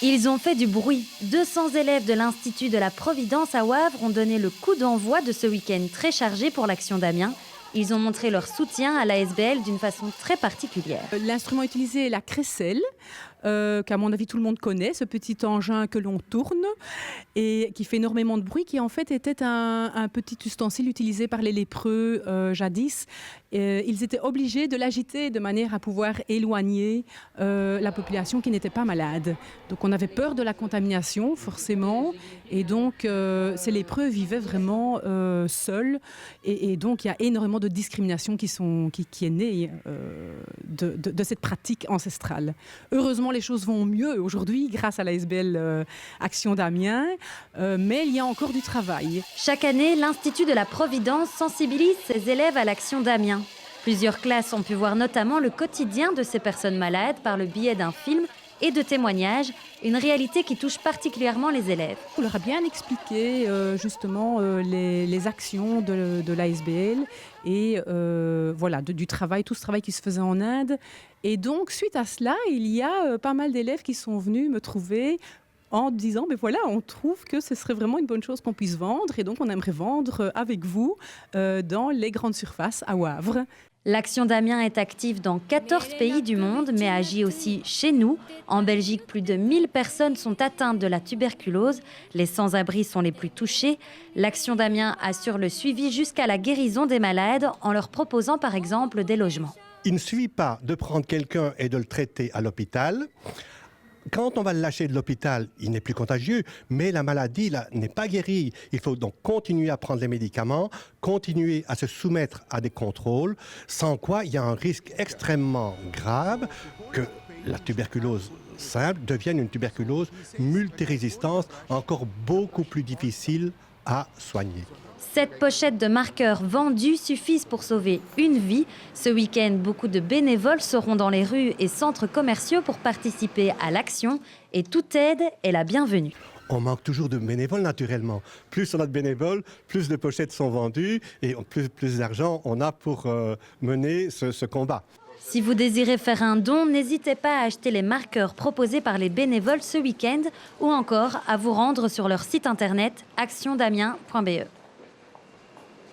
Ils ont fait du bruit. 200 élèves de l'Institut de la Providence à Wavre ont donné le coup d'envoi de ce week-end très chargé pour l'Action d'Amiens. Ils ont montré leur soutien à l'ASBL d'une façon très particulière. L'instrument utilisé est la crécelle, qu'à mon avis tout le monde connaît, ce petit engin que l'on tourne et qui fait énormément de bruit, qui en fait était un petit ustensile utilisé par les lépreux jadis. Ils étaient obligés de l'agiter de manière à pouvoir éloigner la population qui n'était pas malade. Donc on avait peur de la contamination forcément, et donc ces lépreux vivaient vraiment seuls, et donc il y a énormément de discrimination qui est née de cette pratique ancestrale. Heureusement, les choses vont mieux aujourd'hui grâce à l'ASBL Action d'Amiens, mais il y a encore du travail. Chaque année, l'Institut de la Providence sensibilise ses élèves à l'Action d'Amiens. Plusieurs classes ont pu voir notamment le quotidien de ces personnes malades par le biais d'un film et de témoignages, une réalité qui touche particulièrement les élèves. On leur a bien expliqué justement les actions de l'ASBL et voilà, tout ce travail qui se faisait en Inde. Et donc, suite à cela, il y a pas mal d'élèves qui sont venus me trouver en disant, mais voilà, on trouve que ce serait vraiment une bonne chose qu'on puisse vendre, et donc on aimerait vendre avec vous dans les grandes surfaces à Wavre. L'Action d'Amiens est active dans 14 pays du monde, mais agit aussi chez nous. En Belgique, plus de 1000 personnes sont atteintes de la tuberculose. Les sans-abri sont les plus touchés. L'Action d'Amiens assure le suivi jusqu'à la guérison des malades en leur proposant par exemple des logements. Il ne suffit pas de prendre quelqu'un et de le traiter à l'hôpital. Quand on va le lâcher de l'hôpital, il n'est plus contagieux, mais la maladie n'est pas guérie. Il faut donc continuer à prendre les médicaments, continuer à se soumettre à des contrôles, sans quoi il y a un risque extrêmement grave que la tuberculose simple devienne une tuberculose multirésistante, encore beaucoup plus difficile à soigner. 7 pochettes de marqueurs vendus suffisent pour sauver une vie. Ce week-end, beaucoup de bénévoles seront dans les rues et centres commerciaux pour participer à l'action. Et toute aide est la bienvenue. On manque toujours de bénévoles, naturellement. Plus on a de bénévoles, plus de pochettes sont vendues et plus d'argent on a pour mener ce combat. Si vous désirez faire un don, n'hésitez pas à acheter les marqueurs proposés par les bénévoles ce week-end ou encore à vous rendre sur leur site internet actiondamiens.be.